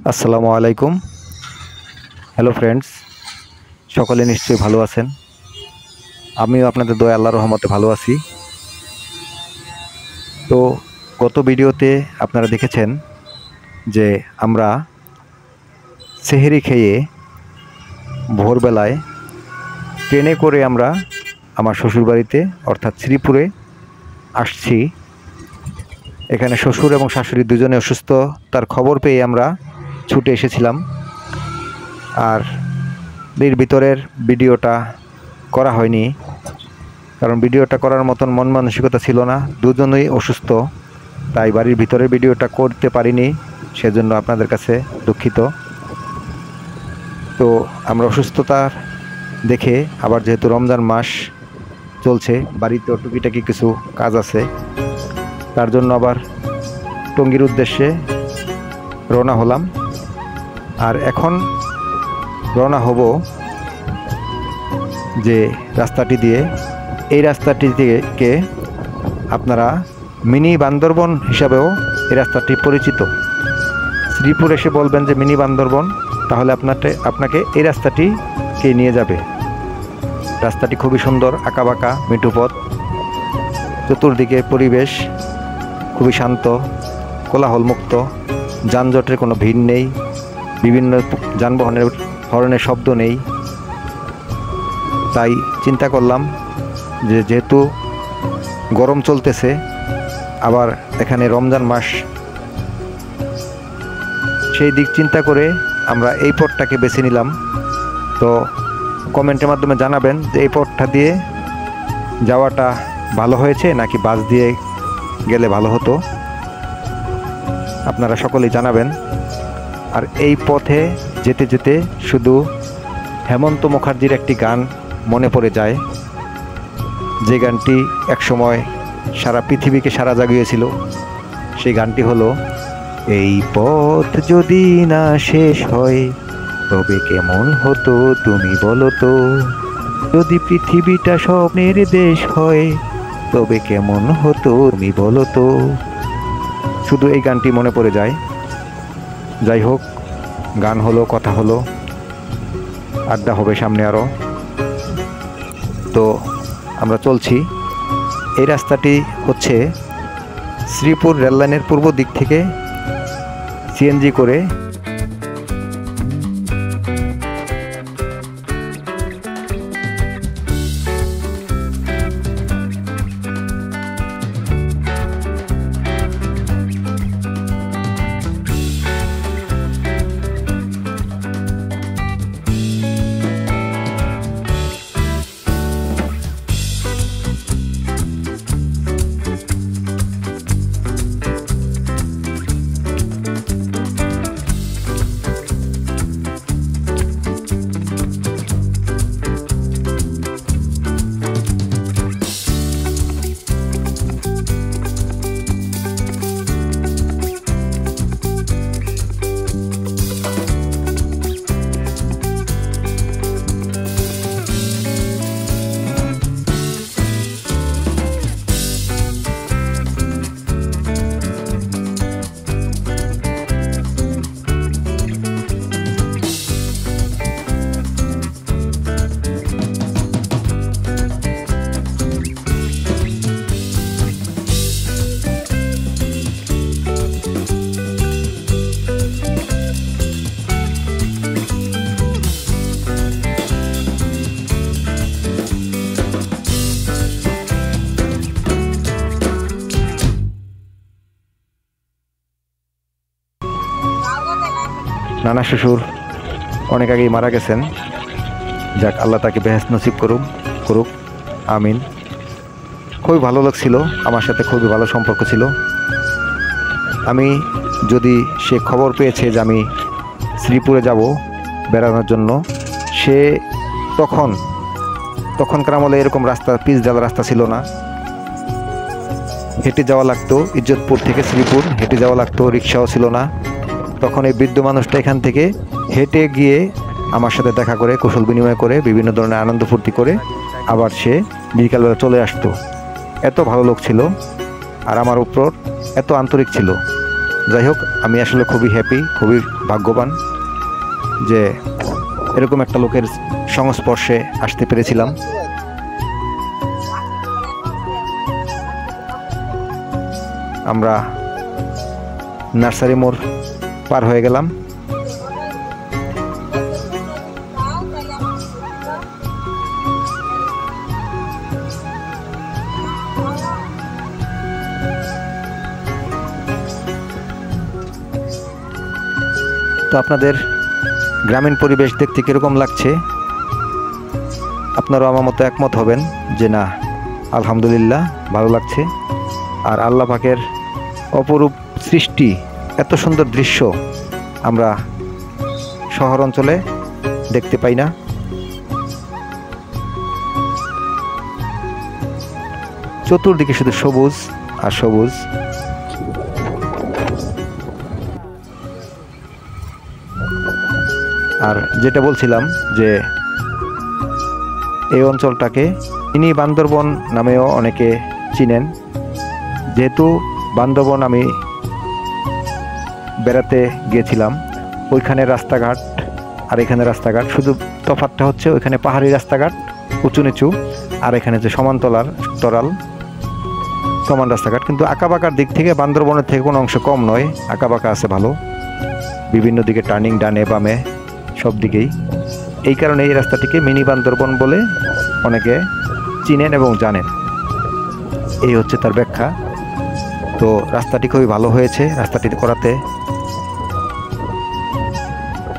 আসসালামু আলাইকুম। Hello friends, সকলে নিশ্চয়ই ভালো আছেন। আমিও আপনাদের দয়া আল্লাহর রহমতে ভালো আছি। তো গত ভিডিওতে আপনারা দেখেছেন যে আমরা সেহরি খেয়ে ভোরবেলায় ট্রেনে করে আমরা আমার শ্বশুরবাড়িতে অর্থাৎ শ্রীপুরে আসছি। এখানে শ্বশুর এবং শাশুড়ি দুজনে অসুস্থ, তার খবর পেয়ে আমরা ছুটে এসেছিলাম। আর এর ভিতরের ভিডিওটা করা হয়নি, কারণ ভিডিওটা করার মতন মন মানসিকতা ছিল না, দুজনেই অসুস্থ, তাই বাড়ির ভিতরের ভিডিওটা করতে পারিনি, সেজন্য আপনাদের কাছে দুঃখিত। তো আমরা অসুস্থতার দেখে আবার যেহেতু রমজান মাস চলছে, বাড়িতেও টুকিটাকি কিছু কাজ আছে, তার জন্য আবার টঙ্গীর উদ্দেশ্যে রওনা হলাম। আর এখন রওনা হব যে রাস্তাটি দিয়ে, এই রাস্তাটি থেকে আপনারা মিনি বান্দরবন হিসাবেও এই রাস্তাটি পরিচিত। শ্রীপুর এসে বলবেন যে মিনি বান্দরবন, তাহলে আপনাকে এই রাস্তাটিকে নিয়ে যাবে। রাস্তাটি খুবই সুন্দর, আঁকাবাঁকা মিঠু পথ, চতুর্দিকে পরিবেশ খুবই শান্ত, কোলাহলমুক্ত, যানজটের কোনো ভিড় নেই, বিভিন্ন যানবাহনের হর্নের শব্দ নেই। তাই চিন্তা করলাম যে যেহেতু গরম চলতেছে, আবার এখানে রমজান মাস, সেই দিক চিন্তা করে আমরা এই পথটাকে বেছে নিলাম। তো কমেন্টের মাধ্যমে জানাবেন যে এই পথটা দিয়ে যাওয়াটা ভালো হয়েছে নাকি বাস দিয়ে গেলে ভালো হতো, আপনারা সকলেই জানাবেন। আর এই পথে যেতে যেতে শুধু হেমন্ত মুখার্জির একটি গান মনে পড়ে যায়, যে গানটি একসময় সারা পৃথিবীকে সারা জাগিয়েছিল। সেই গানটি হলো, এই পথ যদি না শেষ হয় তবে কেমন হতো তুমি বলো তো, যদি পৃথিবীটা স্বপ্নের দেশ হয় তবে কেমন হতো তুমি বলো তো। শুধু এই গানটি মনে পড়ে যায়। যাই হোক, গান হলো, কথা হলো, আড্ডা হবে সামনে আরও। তো আমরা চলছি। এই রাস্তাটি হচ্ছে শ্রীপুর রেললাইনের পূর্ব দিক থেকে সিএনজি করে নানা শ্বশুর অনেক আগেই মারা গেছেন, যাক আল্লাহ তাকে বেহেশত নসিব করুক, আমিন। খুবই ভালো লাগছিল, আমার সাথে খুবই ভালো সম্পর্ক ছিল। আমি যদি সে খবর পেয়েছে যে আমি শ্রীপুরে যাব বেড়ানোর জন্য, সে তখনকার আমলে এরকম রাস্তা, পিচ ঢালা রাস্তা ছিল না, হেঁটে যাওয়া লাগতো। ইজ্জতপুর থেকে শ্রীপুর হেঁটে যাওয়া লাগতো, রিক্সাও ছিল না। তখন এই বৃদ্ধ মানুষটা এখান থেকে হেঁটে গিয়ে আমার সাথে দেখা করে, কুশল বিনিময় করে, বিভিন্ন ধরনের আনন্দ ফুর্তি করে আবার সে বিকালবেলা চলে আসতো। এত ভালো লোক ছিল আর আমার উপর এত আন্তরিক ছিল। যাই হোক, আমি আসলে খুবই হ্যাপি, খুবই ভাগ্যবান যে এরকম একটা লোকের সংস্পর্শে আসতে পেরেছিলাম। আমরা নার্সারি মোড় পার হয়ে গেলাম। তো আপনাদের গ্রামীণ পরিবেশ দেখতে কীরকম লাগছে? আপনারাও আমার মতো একমত হবেন যে না, আলহামদুলিল্লাহ ভালো লাগছে। আর আল্লাহ পাকের অপরূপ সৃষ্টি, এত সুন্দর দৃশ্য আমরা শহর অঞ্চলে দেখতে পাই না। চতুর্দিকে শুধু সবুজ আর সবুজ। আর যেটা বলছিলাম যে এই অঞ্চলটাকে মিনি বান্দরবন নামেও অনেকে চিনেন। যেহেতু বান্দরবন আমি বেড়াতে গিয়েছিলাম, ওইখানে রাস্তাঘাট আর এখানে রাস্তাঘাট, শুধু তফাৎটা হচ্ছে ওইখানে পাহাড়ি রাস্তাঘাট উঁচু নিচু, আর এখানে যে তরাল সমান রাস্তাঘাট। কিন্তু আঁকাবাঁকার দিক থেকে বান্দরবনের থেকে কোনো অংশ কম নয়, আঁকাবাঁকা আছে ভালো, বিভিন্ন দিকে টার্নিং, ডানে বামে সব দিকেই। এই কারণে এই রাস্তাটিকে মিনি বান্দরবন বলে অনেকে চিনেন এবং জানেন। এই হচ্ছে তার ব্যাখ্যা। তো রাস্তাটি খুবই ভালো হয়েছে। রাস্তাটি করাতে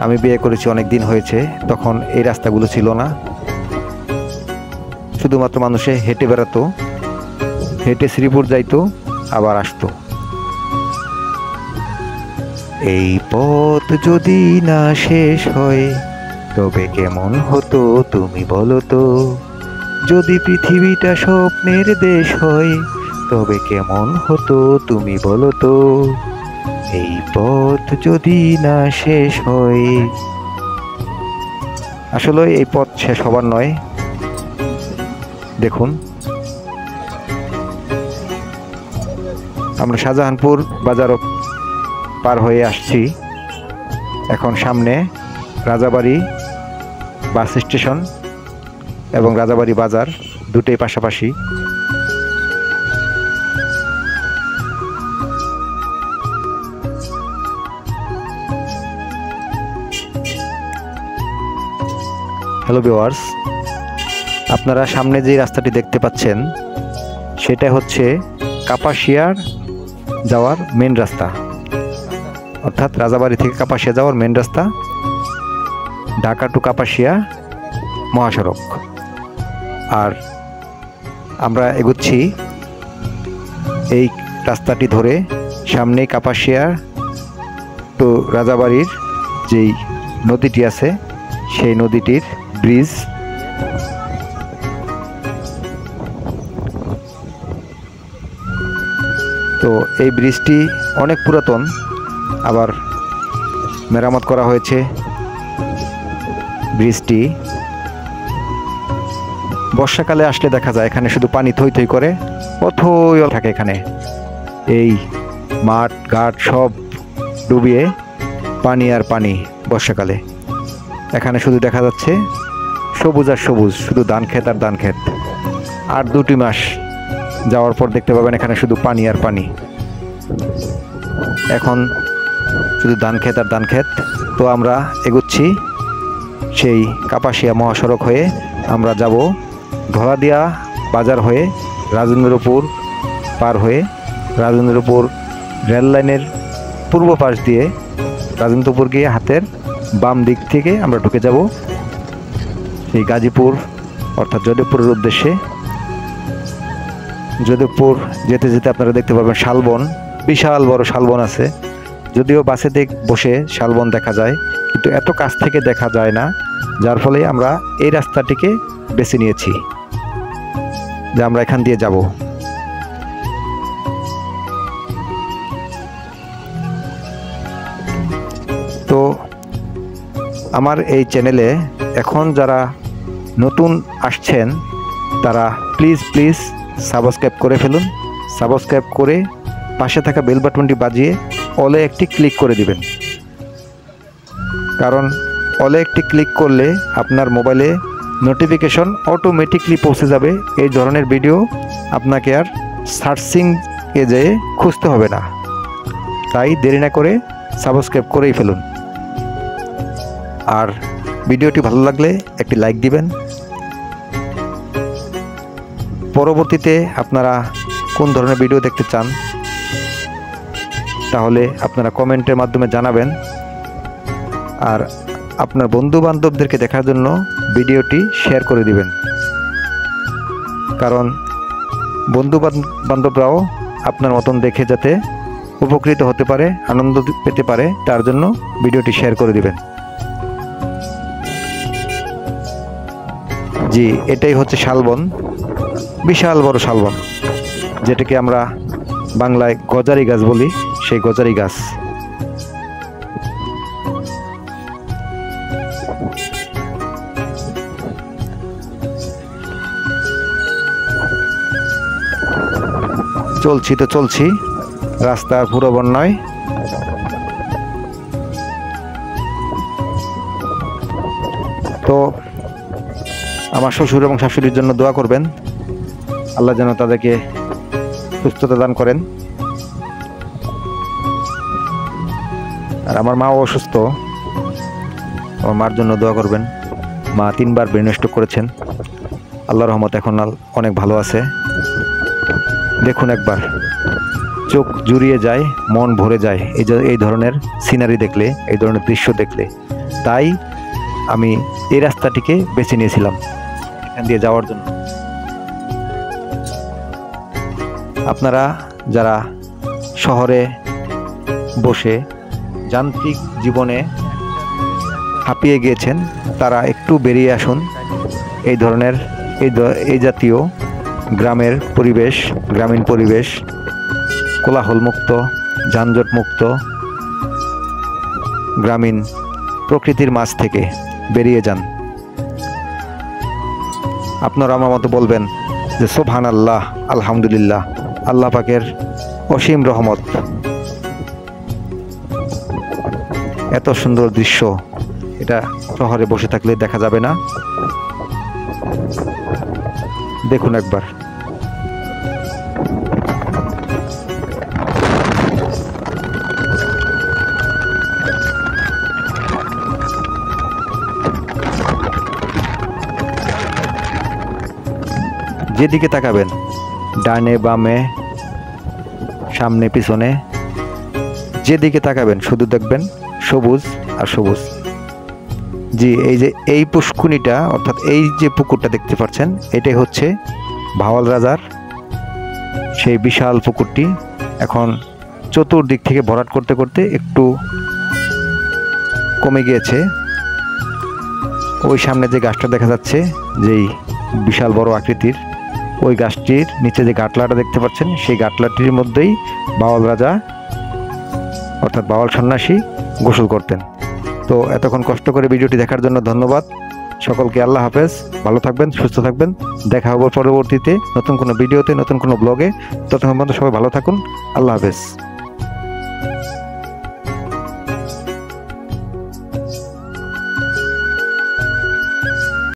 আমি বিয়ে করেছি অনেক দিন হয়েছে, তখন এই রাস্তাগুলো ছিল না, শুধুমাত্র মানুষে হেঁটে বেড়াতো, হেঁটে শ্রীপুর যাইতো আবার আসতো। এই পথ যদি না শেষ হয় তবে কেমন হতো তুমি বলো তো, যদি পৃথিবীটা স্বপ্নের দেশ হয় তবে কেমন হতো তুমি বলো তো, এই পথ যদি না শেষ হয়। আসলে এই পথ শেষ হবার নয়। দেখুন, আমরা শাহজাহানপুর বাজারও পার হয়ে আসছি। এখন সামনে রাজাবাড়ি বাস স্টেশন এবং রাজাবাড়ি বাজার দুটোই পাশাপাশি। হ্যালো ভিউয়ার্স, আপনারা সামনে যে রাস্তাটি দেখতে পাচ্ছেন সেটা হচ্ছে কাপাসিয়ার যাওয়ার মেন রাস্তা, অর্থাৎ রাজাবাড়ি থেকে কাপাসিয়া যাওয়ার মেন রাস্তা, ঢাকা টু কাপাসিয়া মহাসড়ক। আর আমরা এগুচ্ছি এই রাস্তাটি ধরে, সামনেই কাপাসিয়া টু রাজাবাড়ির যেই নদীটি আছে সেই নদীটির ব্রিজ। তো এই ব্রিজটি অনেক পুরাতন, আবার মেরামত করা হয়েছে। ব্রিজটি বর্ষাকালে আসলে দেখা যায় এখানে শুধু পানি থই থই করে, অথই থাকে এখানে। এই মাঠ ঘাট সব ডুবিয়ে পানি আর পানি। বর্ষাকালে এখানে শুধু দেখা যাচ্ছে সবুজ আর সবুজ, শুধু ধান ক্ষেত আর ধান ক্ষেত। আর 2টি মাস যাওয়ার পর দেখতে পাবেন এখানে শুধু পানি আর পানি। এখন শুধু ধান ক্ষেত আর ধান ক্ষেত। তো আমরা এগুচ্ছি সেই কাপাসিয়া মহাসড়ক হয়ে। আমরা যাব ধলাদিয়া বাজার হয়ে, রাজেন্দ্রপুর পার হয়ে, রাজেন্দ্রপুর রেল লাইনের পূর্ব পাশ দিয়ে রাজেন্দ্রপুর গিয়ে হাতের বাম দিক থেকে আমরা ঢুকে যাব এই গাজীপুর অর্থাৎ যদবপুরের উদ্দেশ্যে। যদবপুর যেতে যেতে আপনারা দেখতে পাবেন শালবন, বিশাল বড় শালবন আছে। যদিও বাসে বসে শালবন দেখা যায়, কিন্তু এত কাছ থেকে দেখা যায় না, যার ফলে আমরা এই রাস্তাটিকে বেছে নিয়েছি যে আমরা এখান দিয়ে যাব। তো আমার এই চ্যানেলে এখন যারা নতুন আসছেন তারা প্লিজ সাবস্ক্রাইব করে ফেলুন। সাবস্ক্রাইব করে পাশে থাকা বেল বাটনটি বাজিয়ে অলে একটি ক্লিক করে দিবেন, কারণ অলে একটি ক্লিক করলে আপনার মোবাইলে নোটিফিকেশন অটোমেটিকলি পৌঁছে যাবে। এই ধরনের ভিডিও আপনাকে আর সার্চিংয়ে যেয়ে খুঁজতে হবে না। তাই দেরি না করে সাবস্ক্রাইব করেই ফেলুন। আর ভিডিওটি ভালো লাগলে একটি লাইক দিবেন। পরবর্তীতে আপনারা কোন ধরনের ভিডিও দেখতে চান তাহলে আপনারা কমেন্টের মাধ্যমে জানাবেন। আর আপনার বন্ধু বান্ধবদেরকে দেখার জন্য ভিডিওটি শেয়ার করে দিবেন, কারণ বন্ধু বান্ধবরাও আপনার মতন দেখে যাতে উপকৃত হতে পারে, আনন্দ পেতে পারে, তার জন্য ভিডিওটি শেয়ার করে দিবেন। জি, এটাই হচ্ছে শালবন, বিশাল বড় শালবন, যেটাকে আমরা বাংলায় গজারি গাছ বলি, সেই গজারি গাছ। চলছি রাস্তার পুরো বন্যায়। তো আমার শ্বশুর এবং শাশুড়ির জন্য দোয়া করবেন, আল্লাহ যেন তাদেরকে সুস্থতা দান করেন। আর আমার মাও অসুস্থ, আমার মার জন্য দোয়া করবেন। মা 3 বার ব্রেন স্ট্রোক করেছেন, আল্লাহর রহমতে এখন অনেক ভালো আছে। দেখুন একবার, চোখ জুড়িয়ে যায়, মন ভরে যায় এই ধরনের সিনারি দেখলে, এই ধরনের দৃশ্য দেখলে। তাই আমি এই রাস্তাটিকে বেছে নিয়েছিলাম এখান দিয়ে যাওয়ার জন্য। আপনারা যারা শহরে বসে যান্ত্রিক জীবনে হাঁপিয়ে গিয়েছেন তারা একটু বেরিয়ে আসুন। এই ধরনের এই জাতীয় গ্রামের পরিবেশ, গ্রামীণ পরিবেশ, কোলাহলমুক্ত, যানজটমুক্ত গ্রামীণ প্রকৃতির মাঝ থেকে বেরিয়ে যান। আপনারা আমার মতো বলবেন যে সুবহানাল্লাহ, আলহামদুলিল্লাহ, আল্লাহ পাকের অসীম রহমত। এত সুন্দর দৃশ্য এটা শহরে বসে থাকলে দেখা যাবে না। দেখুন একবার। যেদিকে তাকাবেন, ডানে বামে সামনে পিছনে, যেদিকে তাকাবেন শুধু দেখবেন সবুজ আর সবুজ। জি, এই পুষ্কুনিটা, অর্থাৎ এই যে পুকুরটা দেখতে পাচ্ছেন, এটাই হচ্ছে ভাওয়াল রাজার সেই বিশাল পুকুরটি। এখন চতুর্দিক থেকে ভরাট করতে করতে একটু কমে গিয়েছে। ওই সামনে যে গাছটা দেখা যাচ্ছে, যেই বিশাল বড় আকৃতির, ওই গাছটির নিচে যে গাটলাটা দেখতে পাচ্ছেন, সেই গাটলাটির মধ্যেই ভাওয়াল রাজা অর্থাৎ ভাওয়াল সন্ন্যাসী গোসল করতেন। তো এতক্ষণ কষ্ট করে ভিডিওটি দেখার জন্য ধন্যবাদ সকলকে। আল্লাহ হাফেজ, ভালো থাকবেন, সুস্থ থাকবেন। দেখা হবে পরবর্তীতে নতুন কোনো ভিডিওতে, নতুন কোনো ব্লগে। ততক্ষণ পর্যন্ত সবাই ভালো থাকুন। আল্লাহ হাফেজ।